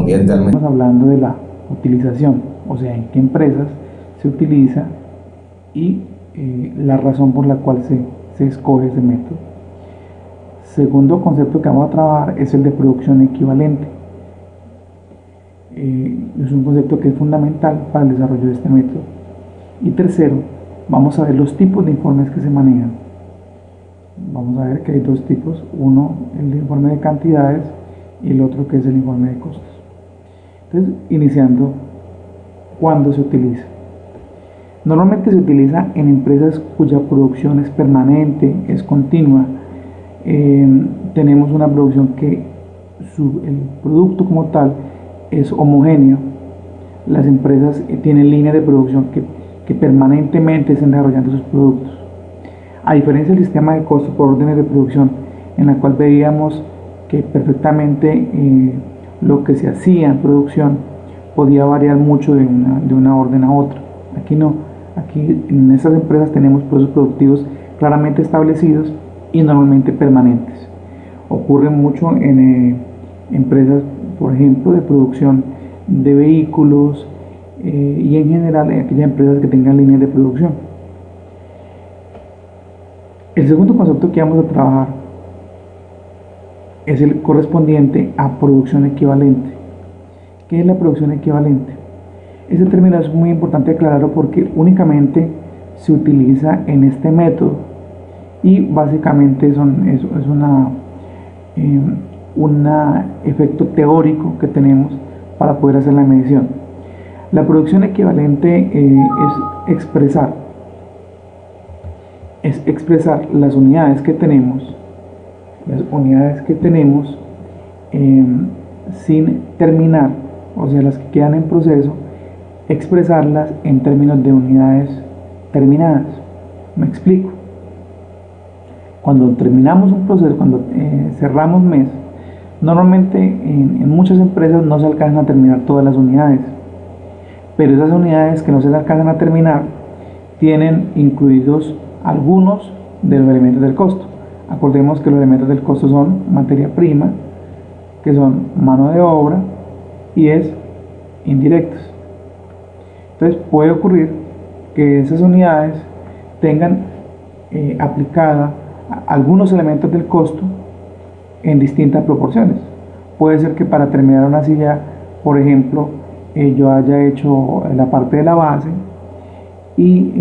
convierte al menos. Estamos hablando de la utilización, o sea, en qué empresas se utiliza y la razón por la cual se escoge ese método. Segundo concepto que vamos a trabajar es el de producción equivalente. Es un concepto que es fundamental para el desarrollo de este método. Y tercero, vamos a ver los tipos de informes que se manejan. Vamos a ver que hay dos tipos, uno el de informe de cantidades y el otro que es el informe de costos. Entonces, iniciando, ¿cuándo se utiliza? Normalmente se utiliza en empresas cuya producción es permanente, es continua. Tenemos una producción que el producto como tal es homogéneo. Las empresas tienen líneas de producción que permanentemente están desarrollando sus productos. A diferencia del sistema de costos por órdenes de producción, en la cual veíamos que perfectamente lo que se hacía en producción podía variar mucho de una orden a otra. Aquí no, aquí en estas empresas tenemos procesos productivos claramente establecidos y normalmente permanentes. Ocurre mucho en empresas, por ejemplo, de producción de vehículos y en general en aquellas empresas que tengan líneas de producción. El segundo concepto que vamos a trabajar es el correspondiente a producción equivalente. ¿Qué es la producción equivalente? Este término es muy importante aclararlo porque únicamente se utiliza en este método y básicamente es un efecto teórico que tenemos para poder hacer la medición. La producción equivalente es expresar las unidades que tenemos sin terminar, o sea, las que quedan en proceso, expresarlas en términos de unidades terminadas. Me explico. Cuando terminamos un proceso, cuando cerramos mes, normalmente en muchas empresas no se alcanzan a terminar todas las unidades, pero esas unidades que no se alcanzan a terminar tienen incluidos algunos de los elementos del costo. Acordemos que los elementos del costo son materia prima, que son mano de obra y es indirectos. Entonces puede ocurrir que esas unidades tengan aplicada algunos elementos del costo en distintas proporciones. Puede ser que para terminar una silla, por ejemplo, yo haya hecho la parte de la base y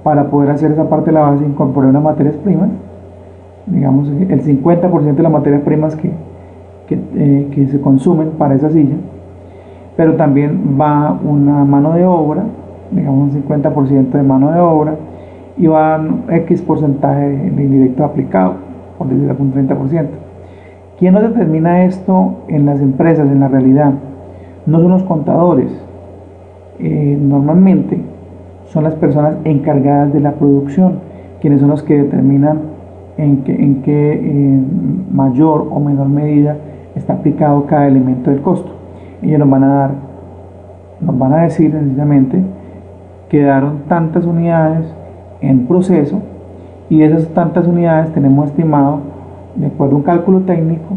para poder hacer esa parte de la base incorporé unas materias primas, digamos el 50% de las materias primas que se consumen para esa silla, pero también va una mano de obra, digamos un 50% de mano de obra, y va X porcentaje de indirecto aplicado, por decirlo un 30%. ¿Quién nos determina esto en las empresas, en la realidad? No son los contadores, normalmente son las personas encargadas de la producción, quienes son los que determinan en qué mayor o menor medida está aplicado cada elemento del costo. Ellos nos van a decir sencillamente quedaron tantas unidades en proceso y esas tantas unidades tenemos estimado, de acuerdo a un cálculo técnico,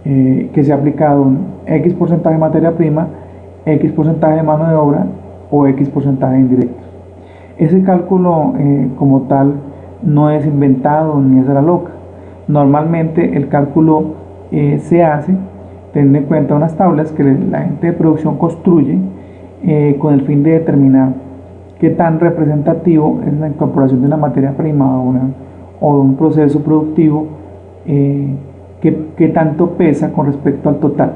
que se ha aplicado un X porcentaje de materia prima, X porcentaje de mano de obra o X porcentaje de indirectos. Ese cálculo como tal no es inventado ni es de la loca. Normalmente el cálculo se hace teniendo en cuenta unas tablas que la gente de producción construye con el fin de determinar qué tan representativo es la incorporación de una materia prima o de un proceso productivo, qué tanto pesa con respecto al total.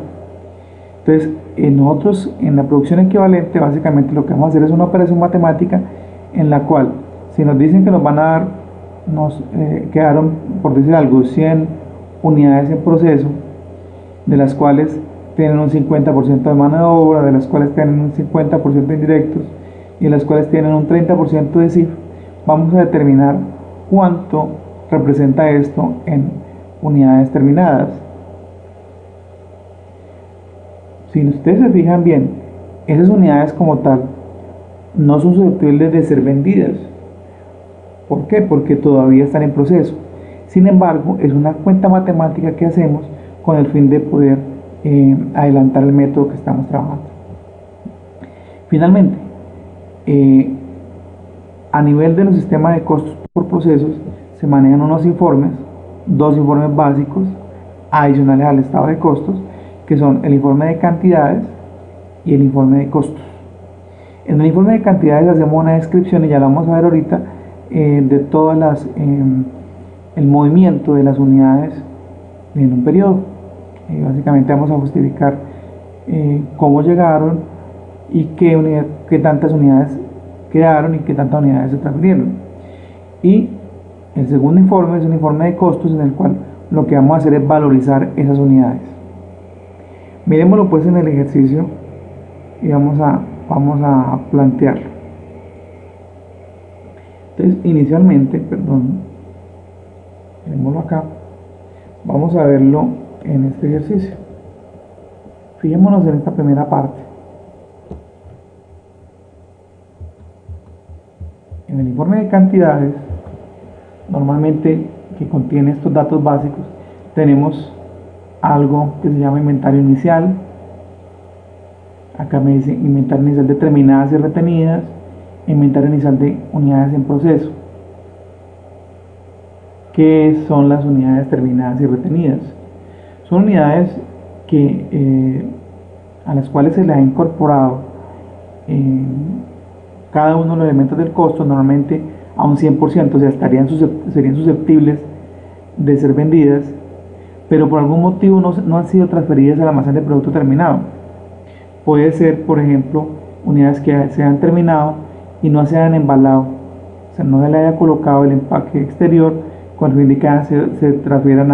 Entonces, nosotros en la producción equivalente básicamente lo que vamos a hacer es una operación matemática en la cual, si nos dicen que nos van a dar, quedaron, por decir algo, 100 unidades en proceso, de las cuales tienen un 50% de mano de obra, de las cuales tienen un 50% de indirectos y de las cuales tienen un 30% de CIF, vamos a determinar cuánto representa esto en unidades terminadas. Si ustedes se fijan bien, esas unidades como tal no son susceptibles de ser vendidas. ¿Por qué? Porque todavía están en proceso. Sin embargo, es una cuenta matemática que hacemos con el fin de poder adelantar el método que estamos trabajando. Finalmente, a nivel de los sistemas de costos por procesos se manejan unos informes, dos informes básicos adicionales al estado de costos, que son el informe de cantidades y el informe de costos. En el informe de cantidades hacemos una descripción, y ya lo vamos a ver ahorita, de todas las el movimiento de las unidades en un periodo. Básicamente vamos a justificar cómo llegaron y qué tantas unidades quedaron y qué tantas unidades se transfirieron. Y el segundo informe es un informe de costos, en el cual lo que vamos a hacer es valorizar esas unidades. Miremoslo pues en el ejercicio y vamos a plantearlo. Entonces, inicialmente, miremoslo acá, vamos a verlo en este ejercicio. Fijémonos en esta primera parte. En el informe de cantidades, normalmente, que contiene estos datos básicos, tenemos algo que se llama inventario inicial. Acá me dice inventario inicial de terminadas y retenidas, inventario inicial de unidades en proceso. ¿Qué son las unidades terminadas y retenidas? Son unidades a las cuales se le ha incorporado cada uno de los elementos del costo, normalmente a un 100%, o sea, serían susceptibles de ser vendidas, pero por algún motivo no han sido transferidas al almacén de producto terminado. Puede ser, por ejemplo, unidades que se han terminado y no se han embalado, o sea, no se le haya colocado el empaque exterior con el fin de que se transfieran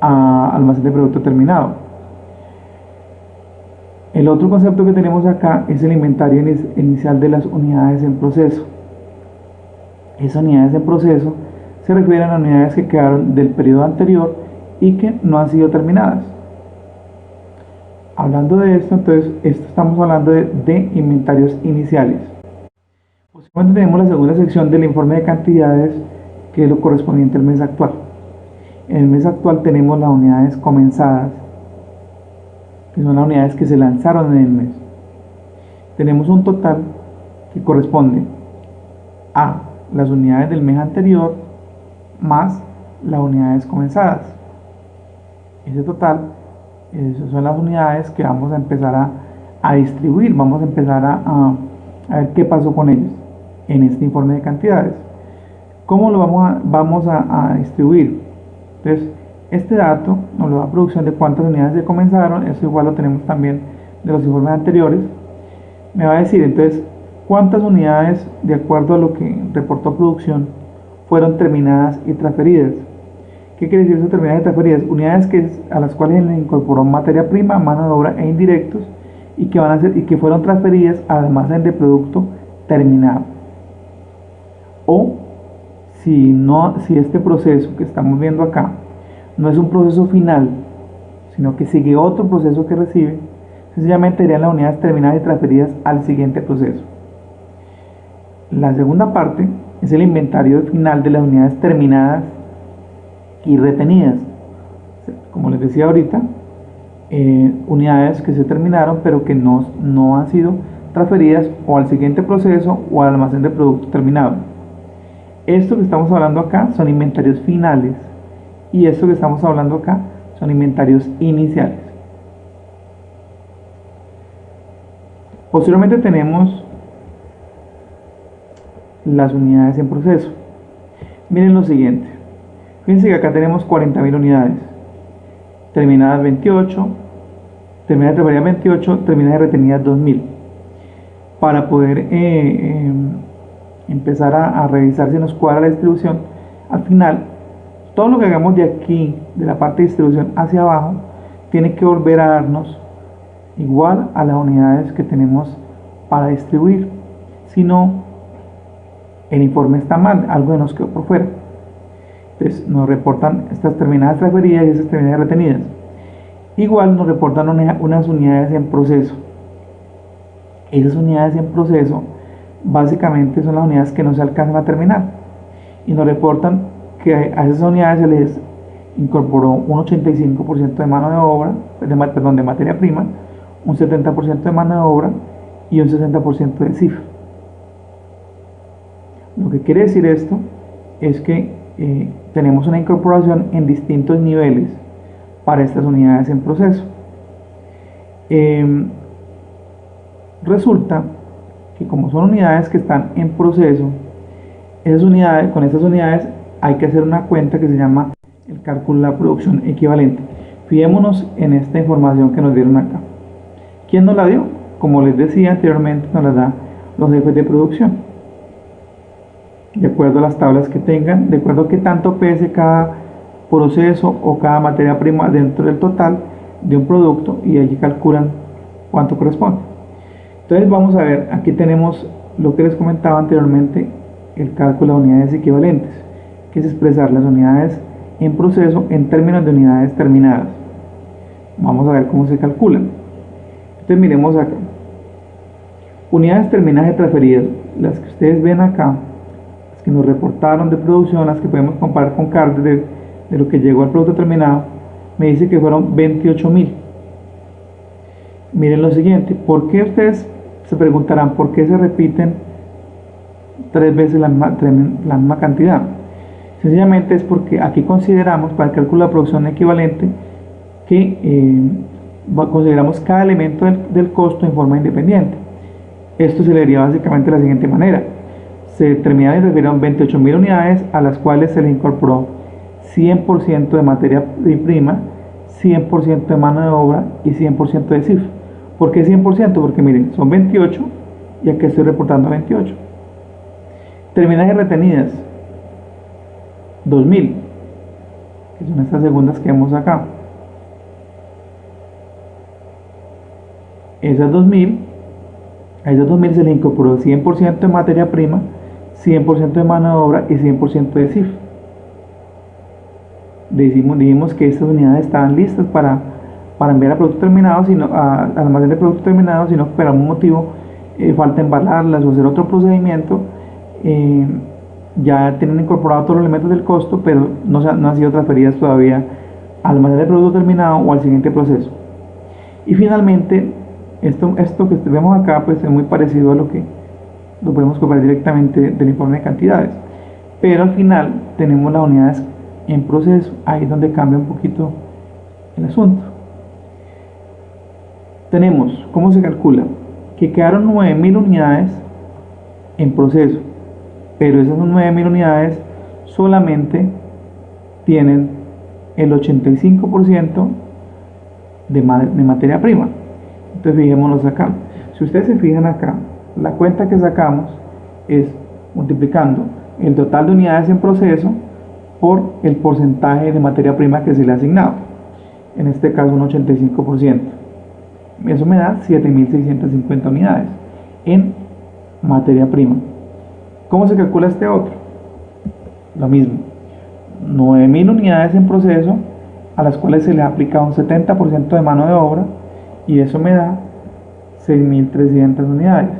a almacén de producto terminado. El otro concepto que tenemos acá es el inventario inicial de las unidades en proceso. Esas unidades en proceso se refieren a unidades que quedaron del periodo anterior y que no han sido terminadas. Hablando de esto, entonces, estamos hablando de inventarios iniciales. Posiblemente tenemos la segunda sección del informe de cantidades, que es lo correspondiente al mes actual. En el mes actual tenemos las unidades comenzadas, que son las unidades que se lanzaron en el mes. Tenemos un total que corresponde a las unidades del mes anterior más las unidades comenzadas. Ese total, esas son las unidades que vamos a empezar a distribuir. Vamos a empezar a ver qué pasó con ellas en este informe de cantidades. ¿Cómo lo vamos a distribuir? Entonces, este dato nos lo da producción de cuántas unidades se comenzaron. Eso igual lo tenemos también de los informes anteriores. Me va a decir entonces cuántas unidades, de acuerdo a lo que reportó producción, fueron terminadas y transferidas. ¿Qué quiere decir eso, terminadas y transferidas? Unidades a las cuales se le incorporó materia prima, mano de obra e indirectos, y que fueron transferidas al almacén de producto terminado. O si este proceso que estamos viendo acá no es un proceso final, sino que sigue otro proceso que recibe, sencillamente serían las unidades terminadas y transferidas al siguiente proceso. La segunda parte es el inventario final de las unidades terminadas y retenidas. Como les decía ahorita, unidades que se terminaron pero que no han sido transferidas o al siguiente proceso o al almacén de producto terminado. Esto que estamos hablando acá son inventarios finales, y esto que estamos hablando acá son inventarios iniciales. Posteriormente tenemos las unidades en proceso. Miren lo siguiente. Fíjense que acá tenemos 40.000 unidades. Terminadas 28, terminadas de transferidas 28, terminadas de retenidas 2.000. Para poder empezar a revisar si nos cuadra la distribución, al final, todo lo que hagamos de aquí, de la parte de distribución hacia abajo, tiene que volver a darnos igual a las unidades que tenemos para distribuir. Si no, el informe está mal, algo nos quedó por fuera. Entonces nos reportan estas terminadas transferidas y estas terminadas retenidas. Igual nos reportan unas unidades en proceso. Esas unidades en proceso básicamente son las unidades que no se alcanzan a terminar, y nos reportan que a esas unidades se les incorporó un 85% de mano de obra, de materia prima, un 70% de mano de obra y un 60% de CIF. Lo que quiere decir esto es que tenemos una incorporación en distintos niveles para estas unidades en proceso. Resulta que como son unidades que están en proceso, con estas unidades hay que hacer una cuenta que se llama el cálculo de la producción equivalente. Fijémonos en esta información que nos dieron acá. ¿Quién nos la dio? Como les decía anteriormente, nos la da los jefes de producción, de acuerdo a las tablas que tengan, de acuerdo a qué tanto pese cada proceso o cada materia prima dentro del total de un producto, y allí calculan cuánto corresponde. Entonces vamos a ver, aquí tenemos lo que les comentaba anteriormente, el cálculo de unidades equivalentes, que es expresar las unidades en proceso en términos de unidades terminadas. Vamos a ver cómo se calculan. Entonces miremos acá. Unidades terminadas y transferidas, las que ustedes ven acá, las que nos reportaron de producción, las que podemos comparar con CARD de lo que llegó al producto terminado, me dice que fueron 28.000. Miren lo siguiente, ¿por qué ustedes se preguntarán por qué se repiten 3 veces la misma cantidad? Sencillamente es porque aquí consideramos para el cálculo de la producción equivalente que consideramos cada elemento del costo en forma independiente. Esto se le haría básicamente de la siguiente manera: se terminaron y transfirieron 28.000 unidades, a las cuales se le incorporó 100% de materia prima, 100% de mano de obra y 100% de CIF. ¿Por qué 100%? Porque miren, son 28 y aquí estoy reportando 28. Terminadas y retenidas, 2.000, que son estas segundas que vemos acá. Esas 2.000, a esas 2.000 se le incorporó 100% de materia prima, 100% de mano de obra y 100% de CIF. Dijimos que estas unidades estaban listas para enviar a producto terminado, al almacén de producto terminado, sino que por algún motivo falta embalarlas o hacer otro procedimiento. Ya tienen incorporado todos los elementos del costo, pero no han sido transferidas todavía al almacén de producto terminado o al siguiente proceso. Y finalmente, esto que vemos acá pues es muy parecido a lo que lo podemos copiar directamente del informe de cantidades, pero al final tenemos las unidades en proceso. Ahí es donde cambia un poquito el asunto. Tenemos, ¿cómo se calcula? Que quedaron 9.000 unidades en proceso, pero esas 9.000 unidades solamente tienen el 85% de materia prima. Entonces fijémonos acá. Si ustedes se fijan acá, la cuenta que sacamos es multiplicando el total de unidades en proceso por el porcentaje de materia prima que se le ha asignado, en este caso un 85%. Eso me da 7.650 unidades en materia prima. ¿Cómo se calcula este otro? Lo mismo, 9.000 unidades en proceso, a las cuales se le ha aplicado un 70% de mano de obra, y eso me da 6.300 unidades.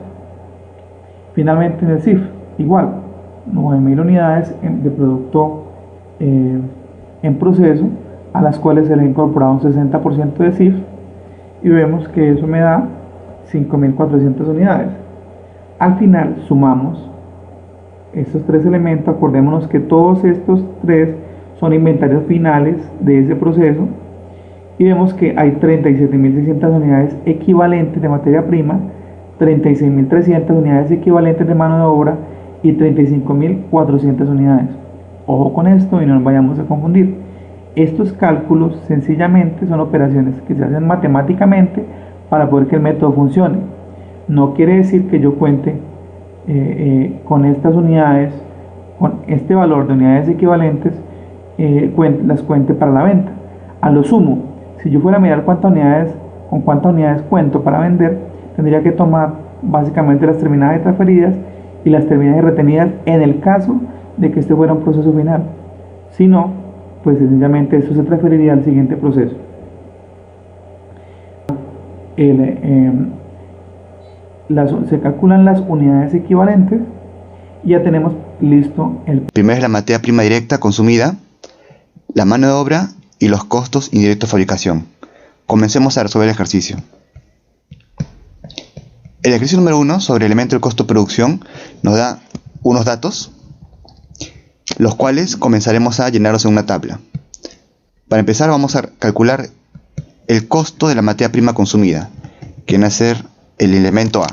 Finalmente en el CIF, igual, 9.000 unidades de producto en proceso, a las cuales se le ha incorporado un 60% de CIF, y vemos que eso me da 5.400 unidades. Al final sumamos estos tres elementos. Acordémonos que todos estos tres son inventarios finales de ese proceso, y vemos que hay 37.600 unidades equivalentes de materia prima, 36.300 unidades equivalentes de mano de obra y 35.400 unidades. Ojo con esto y no nos vayamos a confundir. Estos cálculos sencillamente son operaciones que se hacen matemáticamente para poder que el método funcione. No quiere decir que yo cuente con estas unidades, con este valor de unidades equivalentes, las cuente para la venta. A lo sumo, si yo fuera a mirar con cuántas unidades cuento para vender, tendría que tomar básicamente las terminadas y transferidas y las terminadas y retenidas en el caso de que este fuera un proceso final. Si no, pues sencillamente esto se transferiría al siguiente proceso. Se calculan las unidades equivalentes y ya tenemos listo el... Primero es la materia prima directa consumida, la mano de obra y los costos indirectos de fabricación. Comencemos a resolver el ejercicio. El ejercicio número 1 sobre el elemento del costo de producción nos da unos datos, los cuales comenzaremos a llenarlos en una tabla. Para empezar vamos a calcular el costo de la materia prima consumida, que viene a ser el elemento A.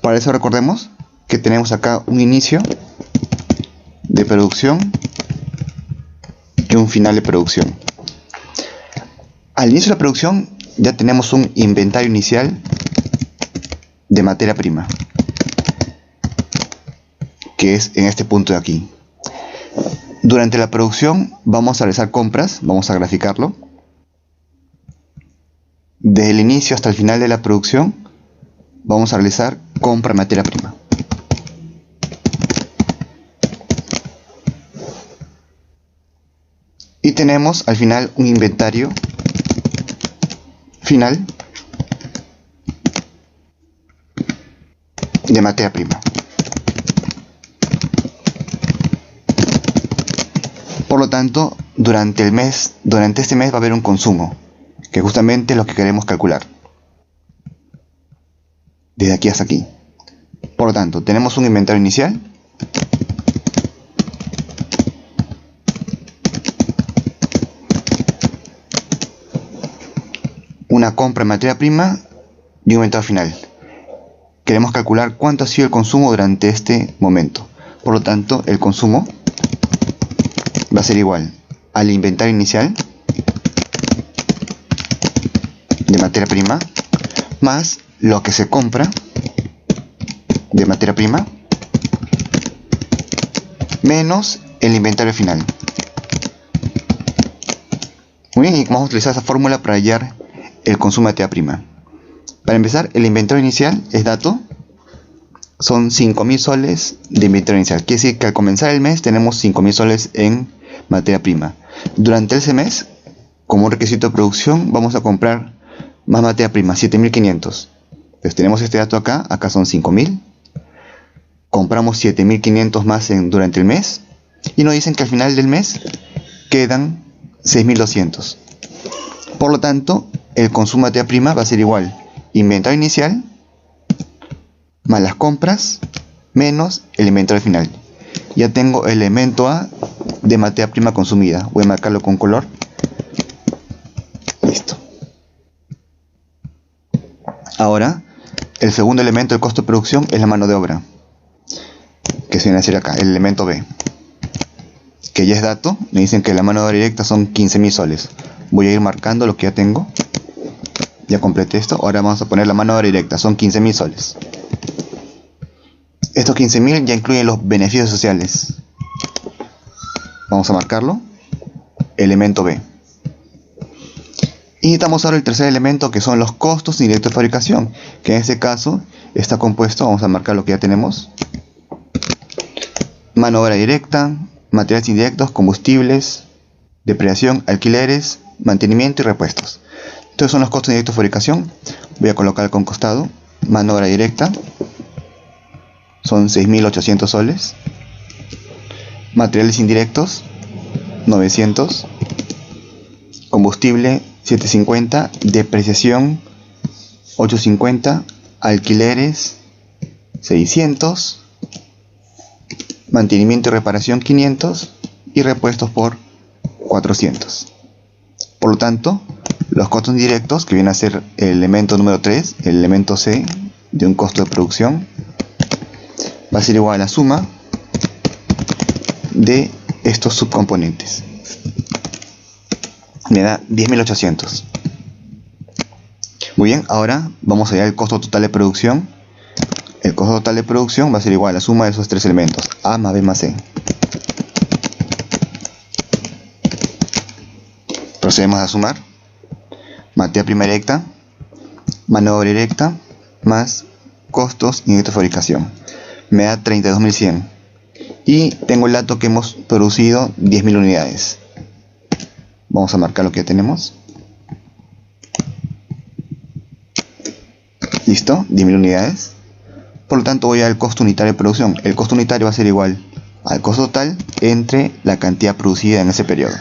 Para eso recordemos que tenemos acá un inicio de producción y un final de producción. Al inicio de la producción ya tenemos un inventario inicial de materia prima, que es en este punto de aquí. Durante la producción vamos a realizar compras, vamos a graficarlo. Desde el inicio hasta el final de la producción vamos a realizar compra de materia prima. Y tenemos al final un inventario final de materia prima. Por lo tanto, durante este mes va a haber un consumo, que justamente es lo que queremos calcular. Desde aquí hasta aquí. Por lo tanto, tenemos un inventario inicial. Una compra de materia prima y un inventario final. Queremos calcular cuánto ha sido el consumo durante este momento. Por lo tanto, el consumo va a ser igual al inventario inicial de materia prima más lo que se compra de materia prima menos el inventario final. Muy bien, y vamos a utilizar esa fórmula para hallar el consumo de materia prima. Para empezar, el inventario inicial es dato, son 5.000 soles de inventario inicial. Quiere decir que al comenzar el mes tenemos 5.000 soles en materia prima. Durante ese mes, como un requisito de producción, vamos a comprar más materia prima, 7.500. Entonces tenemos este dato acá, acá son 5.000. Compramos 7.500 más durante el mes. Y nos dicen que al final del mes quedan 6.200. Por lo tanto, el consumo de materia prima va a ser igual inventario inicial más las compras menos el inventario final. Ya tengo el elemento A de materia prima consumida. Voy a marcarlo con color. Listo. Ahora, el segundo elemento del costo de producción es la mano de obra, que se viene a decir acá, el elemento B, que ya es dato. Me dicen que la mano de obra directa son 15.000 soles. Voy a ir marcando lo que ya tengo. Ya completé esto. Ahora vamos a poner la mano de obra directa, son 15.000 soles. Estos 15.000 ya incluyen los beneficios sociales. Vamos a marcarlo, elemento B. Y necesitamos ahora el tercer elemento, que son los costos indirectos de fabricación, que en este caso está compuesto, vamos a marcar lo que ya tenemos: mano de obra directa, materiales indirectos, combustibles, depreciación, alquileres, mantenimiento y repuestos. Estos son los costos indirectos de fabricación. Voy a colocar con costado, mano de obra directa, son 6.800 soles. Materiales indirectos, 900. Combustible, 750. Depreciación, 850. Alquileres, 600. Mantenimiento y reparación, 500. Y repuestos por 400. Por lo tanto, los costos indirectos, que viene a ser el elemento número 3, el elemento C de un costo de producción, va a ser igual a la suma de estos subcomponentes. Me da 10.800. Muy bien, ahora vamos a hallar el costo total de producción. El costo total de producción va a ser igual a la suma de esos tres elementos, A más B más C. Procedemos a sumar. Materia prima directa, mano de obra directa, más costos indirectos de fabricación. Me da 32.100. Y tengo el dato que hemos producido 10.000 unidades. Vamos a marcar lo que ya tenemos. Listo, 10.000 unidades. Por lo tanto voy al costo unitario de producción. El costo unitario va a ser igual al costo total entre la cantidad producida en ese periodo.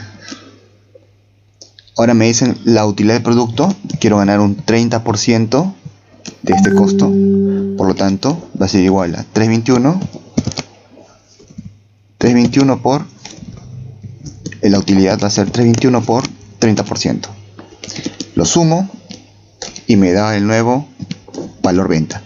Ahora me dicen la utilidad del producto, quiero ganar un 30% de este costo, por lo tanto va a ser igual a 321 por, la utilidad va a ser 321 por 30%. Lo sumo y me da el nuevo valor venta.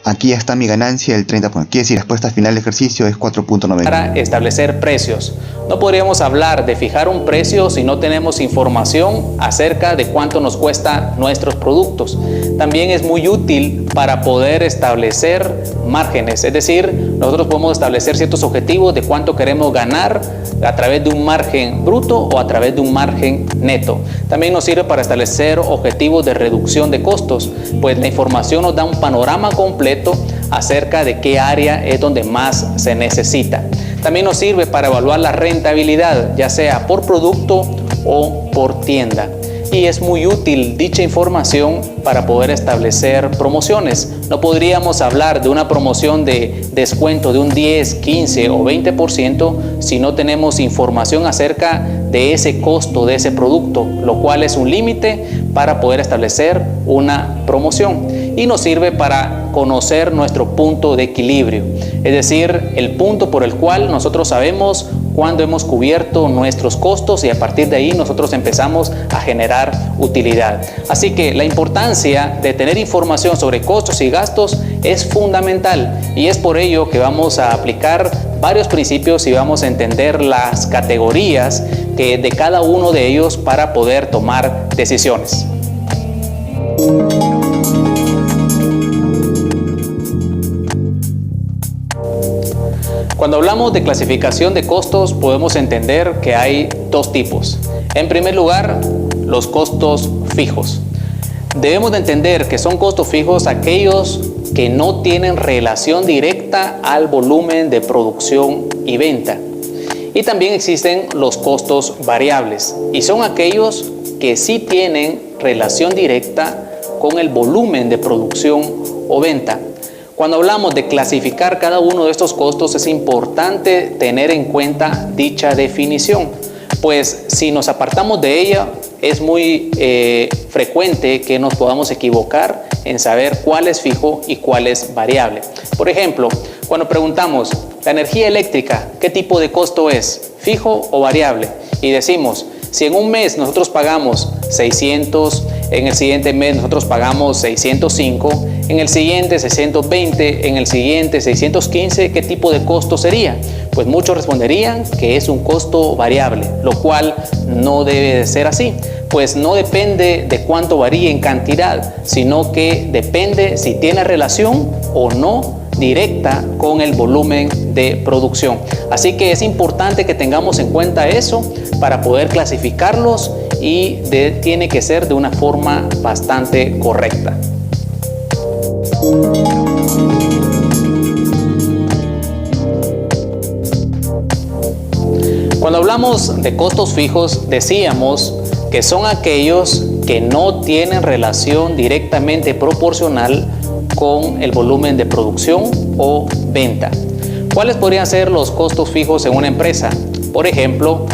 Aquí ya está mi ganancia del 30%. Quiere decir, la respuesta final del ejercicio es 4.90. Para establecer precios. No podríamos hablar de fijar un precio si no tenemos información acerca de cuánto nos cuesta nuestros productos. También es muy útil para poder establecer márgenes. Es decir, nosotros podemos establecer ciertos objetivos de cuánto queremos ganar a través de un margen bruto o a través de un margen neto. También nos sirve para establecer objetivos de reducción de costos, pues la información nos da un panorama completo acerca de qué área es donde más se necesita. También nos sirve para evaluar la rentabilidad, ya sea por producto o por tienda. Y es muy útil dicha información para poder establecer promociones. No podríamos hablar de una promoción de descuento de un 10, 15 o 20% si no tenemos información acerca de ese costo de ese producto, lo cual es un límite para poder establecer una promoción. Y nos sirve para conocer nuestro punto de equilibrio, es decir, el punto por el cual nosotros sabemos cuándo hemos cubierto nuestros costos y a partir de ahí nosotros empezamos a generar utilidad. Así que la importancia de tener información sobre costos y gastos es fundamental y es por ello que vamos a aplicar varios principios y vamos a entender las categorías de cada uno de ellos para poder tomar decisiones. Cuando hablamos de clasificación de costos, podemos entender que hay dos tipos. En primer lugar, los costos fijos. Debemos de entender que son costos fijos aquellos que no tienen relación directa al volumen de producción y venta. Y también existen los costos variables, y son aquellos que sí tienen relación directa con el volumen de producción o venta. Cuando hablamos de clasificar cada uno de estos costos es importante tener en cuenta dicha definición, pues si nos apartamos de ella es muy frecuente que nos podamos equivocar en saber cuál es fijo y cuál es variable. Por ejemplo, cuando preguntamos la energía eléctrica, ¿qué tipo de costo es? ¿Fijo o variable? Y decimos, si en un mes nosotros pagamos 600, en el siguiente mes nosotros pagamos 605, en el siguiente 620, en el siguiente 615, ¿qué tipo de costo sería? Pues muchos responderían que es un costo variable, lo cual no debe de ser así, pues no depende de cuánto varíe en cantidad, sino que depende si tiene relación o no directa con el volumen de producción. Así que es importante que tengamos en cuenta eso para poder clasificarlos y tiene que ser de una forma bastante correcta. Cuando hablamos de costos fijos, decíamos que son aquellos que no tienen relación directamente proporcional con el volumen de producción o venta. ¿Cuáles podrían ser los costos fijos en una empresa? Por ejemplo,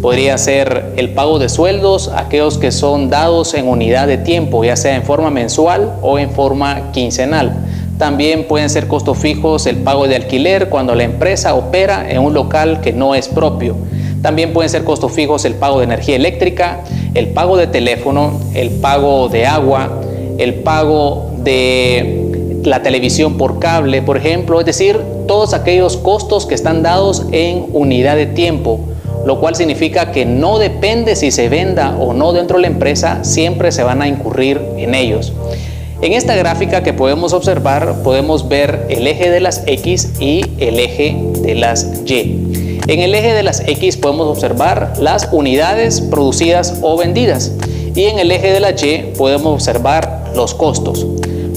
podría ser el pago de sueldos, aquellos que son dados en unidad de tiempo, ya sea en forma mensual o en forma quincenal. También pueden ser costos fijos el pago de alquiler cuando la empresa opera en un local que no es propio. También pueden ser costos fijos el pago de energía eléctrica, el pago de teléfono, el pago de agua, el pago de la televisión por cable, por ejemplo, es decir, todos aquellos costos que están dados en unidad de tiempo, lo cual significa que no depende si se venda o no dentro de la empresa, siempre se van a incurrir en ellos. En esta gráfica que podemos observar, podemos ver el eje de las X y el eje de las Y. En el eje de las X podemos observar las unidades producidas o vendidas y en el eje de la Y podemos observar los costos.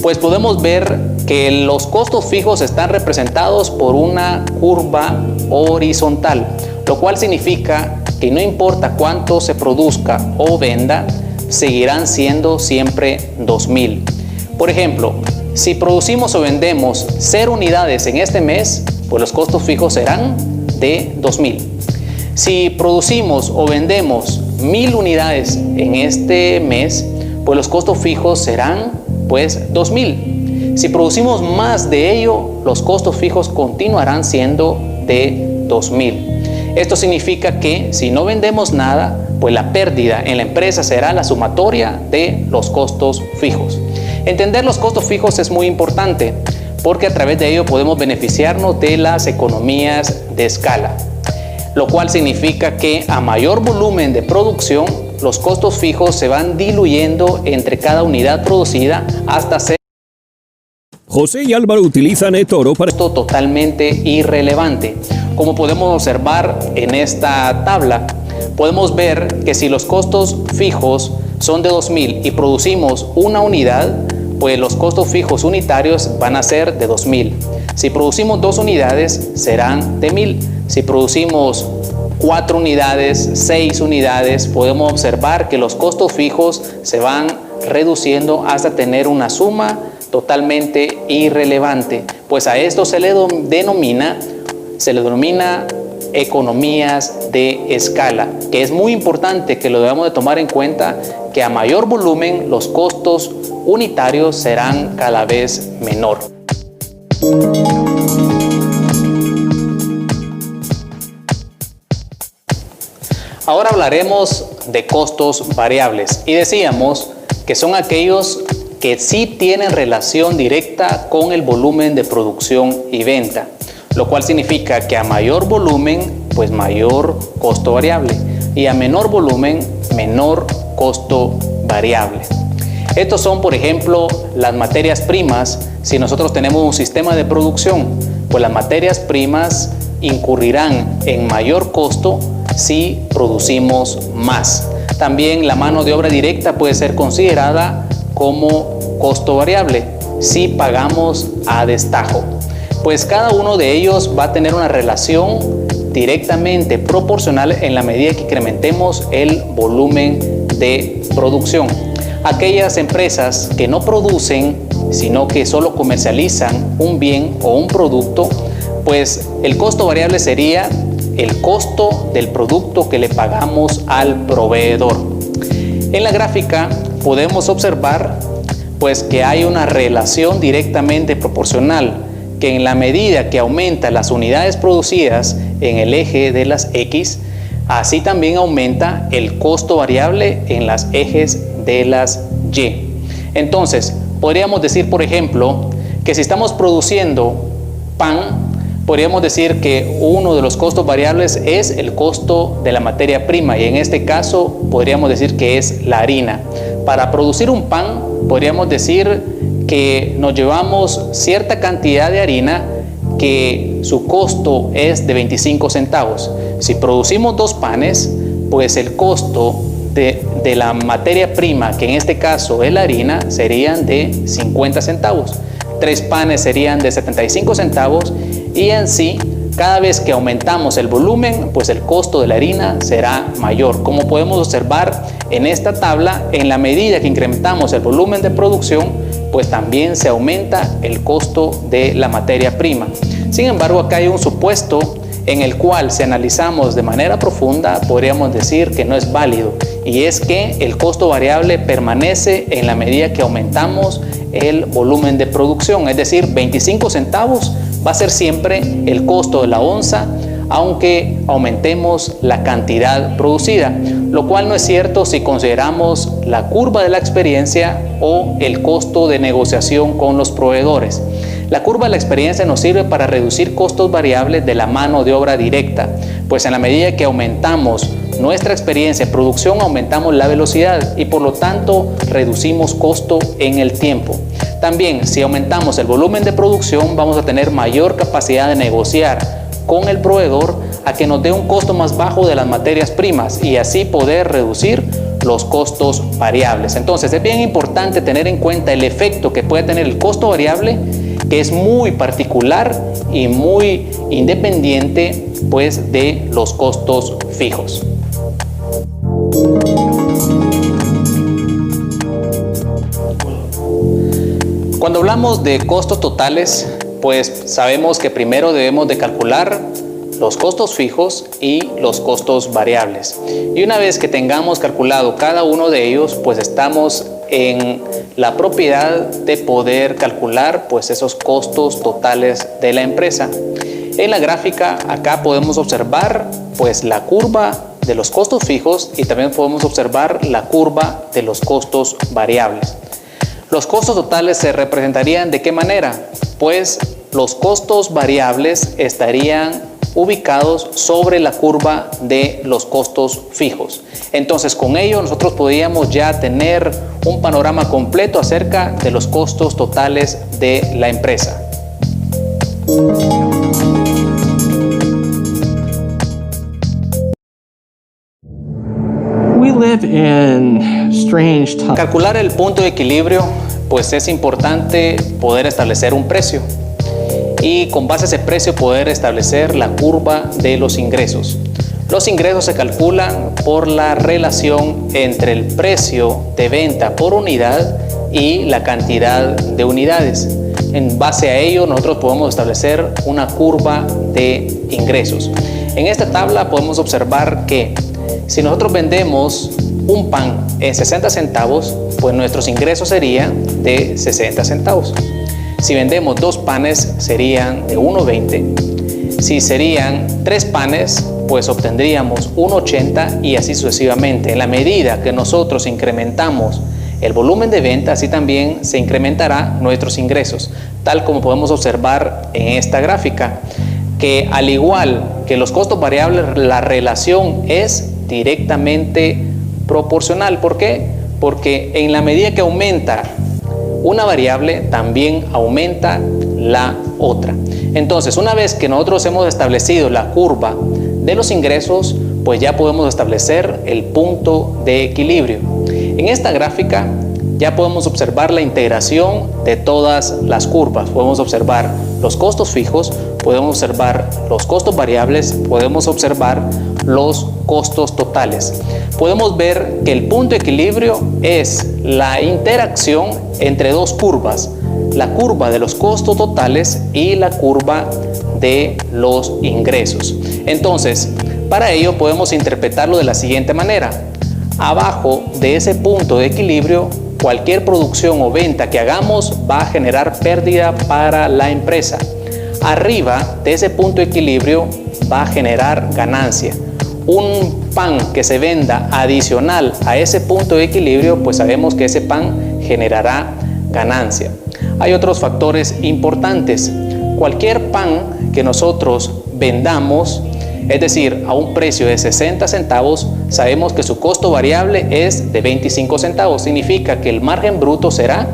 Pues podemos ver que los costos fijos están representados por una curva horizontal, lo cual significa que no importa cuánto se produzca o venda, seguirán siendo siempre 2000. Por ejemplo, si producimos o vendemos 0 unidades en este mes, pues los costos fijos serán de 2000. Si producimos o vendemos 1000 unidades en este mes, pues los costos fijos serán pues 2000. Si producimos más de ello, los costos fijos continuarán siendo de 2000. Esto significa que si no vendemos nada, pues la pérdida en la empresa será la sumatoria de los costos fijos. Entender los costos fijos es muy importante porque a través de ello podemos beneficiarnos de las economías de escala, lo cual significa que a mayor volumen de producción, los costos fijos se van diluyendo entre cada unidad producida hasta ser José y Álvaro utilizan eToro para totalmente irrelevante. Como podemos observar en esta tabla, podemos ver que si los costos fijos son de 2000 y producimos una unidad, pues los costos fijos unitarios van a ser de 2000. Si producimos 2 unidades, serán de 1000. Si producimos 4 unidades, 6 unidades, podemos observar que los costos fijos se van reduciendo hasta tener una suma totalmente irrelevante. Pues a esto se le denomina economías de escala, que es muy importante que lo debamos de tomar en cuenta, que a mayor volumen los costos unitarios serán cada vez menor. Ahora hablaremos de costos variables y decíamos que son aquellos que sí tienen relación directa con el volumen de producción y venta, lo cual significa que a mayor volumen, pues mayor costo variable, y a menor volumen, menor costo variable. Estos son, por ejemplo, las materias primas. Si nosotros tenemos un sistema de producción, pues las materias primas incurrirán en mayor costo si producimos más. También la mano de obra directa puede ser considerada como costo variable si pagamos a destajo. Pues cada uno de ellos va a tener una relación directamente proporcional en la medida que incrementemos el volumen de producción. Aquellas empresas que no producen, sino que solo comercializan un bien o un producto, pues el costo variable sería el costo del producto que le pagamos al proveedor. En la gráfica podemos observar pues que hay una relación directamente proporcional, que en la medida que aumenta las unidades producidas en el eje de las X, así también aumenta el costo variable en las ejes de las Y. Entonces, podríamos decir, por ejemplo, que si estamos produciendo pan, podríamos decir que uno de los costos variables es el costo de la materia prima, y en este caso podríamos decir que es la harina. Para producir un pan, podríamos decir que nos llevamos cierta cantidad de harina que su costo es de 25 centavos. Si producimos 2 panes, pues el costo de la materia prima, que en este caso es la harina, serían de 50 centavos. 3 panes serían de 75 centavos y en sí, cada vez que aumentamos el volumen, pues el costo de la harina será mayor. Como podemos observar en esta tabla, en la medida que incrementamos el volumen de producción, pues también se aumenta el costo de la materia prima. Sin embargo, acá hay un supuesto en el cual, si analizamos de manera profunda, podríamos decir que no es válido, y es que el costo variable permanece en la medida que aumentamos el volumen de producción, es decir, 25 centavos va a ser siempre el costo de la onza, aunque aumentemos la cantidad producida, lo cual no es cierto si consideramos la curva de la experiencia o el costo de negociación con los proveedores. La curva de la experiencia nos sirve para reducir costos variables de la mano de obra directa, pues en la medida que aumentamos nuestra experiencia en producción, aumentamos la velocidad y por lo tanto reducimos costo en el tiempo. También, si aumentamos el volumen de producción, vamos a tener mayor capacidad de negociar con el proveedor a que nos dé un costo más bajo de las materias primas y así poder reducir los costos variables. Entonces, es bien importante tener en cuenta el efecto que puede tener el costo variable, que es muy particular y muy independiente pues de los costos fijos. Cuando hablamos de costos totales, pues sabemos que primero debemos de calcular los costos fijos y los costos variables. Y una vez que tengamos calculado cada uno de ellos, pues estamos en la propiedad de poder calcular pues esos costos totales de la empresa. En la gráfica acá podemos observar pues la curva de los costos fijos y también podemos observar la curva de los costos variables. Los costos totales se representarían ¿de qué manera? Pues los costos variables estarían ubicados sobre la curva de los costos fijos. Entonces, con ello nosotros podríamos ya tener un panorama completo acerca de los costos totales de la empresa. We live in strange times. Calcular el punto de equilibrio, pues es importante poder establecer un precio y con base a ese precio poder establecer la curva de los ingresos. Los ingresos se calculan por la relación entre el precio de venta por unidad y la cantidad de unidades. En base a ello nosotros podemos establecer una curva de ingresos. En esta tabla podemos observar que si nosotros vendemos un pan en 60 centavos, pues nuestros ingresos serían de 60 centavos. Si vendemos 2 panes serían de 1.20. Si serían 3 panes, pues obtendríamos 1.80 y así sucesivamente. En la medida que nosotros incrementamos el volumen de venta, así también se incrementará nuestros ingresos, tal como podemos observar en esta gráfica, que al igual que los costos variables, la relación es directamente proporcional. ¿Por qué? Porque en la medida que aumenta una variable, también aumenta la otra. Entonces, una vez que nosotros hemos establecido la curva de los ingresos, pues ya podemos establecer el punto de equilibrio. En esta gráfica ya podemos observar la integración de todas las curvas. Podemos observar los costos fijos, podemos observar los costos variables, podemos observar los costos totales. Podemos ver que el punto de equilibrio es la interacción entre dos curvas, la curva de los costos totales y la curva de los ingresos. Entonces, para ello podemos interpretarlo de la siguiente manera. Abajo de ese punto de equilibrio, cualquier producción o venta que hagamos va a generar pérdida para la empresa. Arriba de ese punto de equilibrio va a generar ganancia. Un pan que se venda adicional a ese punto de equilibrio, pues sabemos que ese pan generará ganancia. Hay otros factores importantes. Cualquier pan que nosotros vendamos, es decir, a un precio de 60 centavos, sabemos que su costo variable es de 25 centavos. Significa que el margen bruto será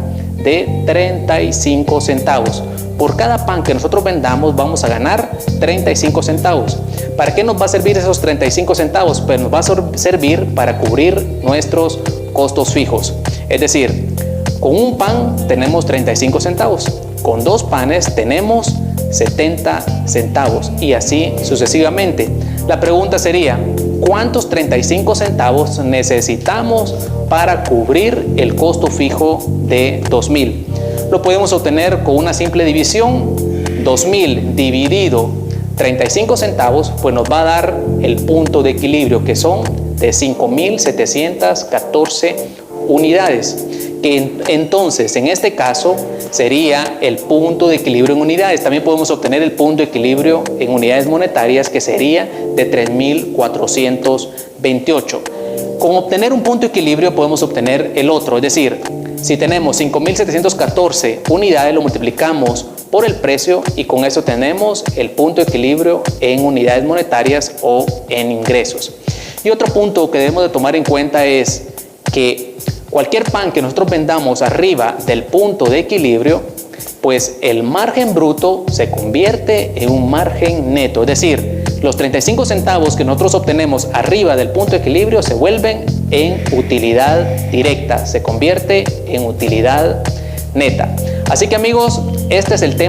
de 35 centavos. Por cada pan que nosotros vendamos vamos a ganar 35 centavos. ¿Para qué nos va a servir esos 35 centavos? Pues nos va a servir para cubrir nuestros costos fijos. Es decir, con un pan tenemos 35 centavos, con 2 panes tenemos 70 centavos y así sucesivamente. La pregunta sería, ¿cuántos 35 centavos necesitamos para cubrir el costo fijo de 2.000? Lo podemos obtener con una simple división. 2.000 dividido 35 centavos, pues nos va a dar el punto de equilibrio, que son de 5.714 unidades. Que entonces, en este caso, sería el punto de equilibrio en unidades. También podemos obtener el punto de equilibrio en unidades monetarias, que sería de 3.428. Con obtener un punto de equilibrio podemos obtener el otro, es decir, si tenemos 5.714 unidades, lo multiplicamos por el precio y con eso tenemos el punto de equilibrio en unidades monetarias o en ingresos. Y otro punto que debemos de tomar en cuenta es que cualquier pan que nosotros vendamos arriba del punto de equilibrio, pues el margen bruto se convierte en un margen neto. Es decir, los 35 centavos que nosotros obtenemos arriba del punto de equilibrio se vuelven en utilidad directa, se convierte en utilidad neta. Así que amigos, este es el tema.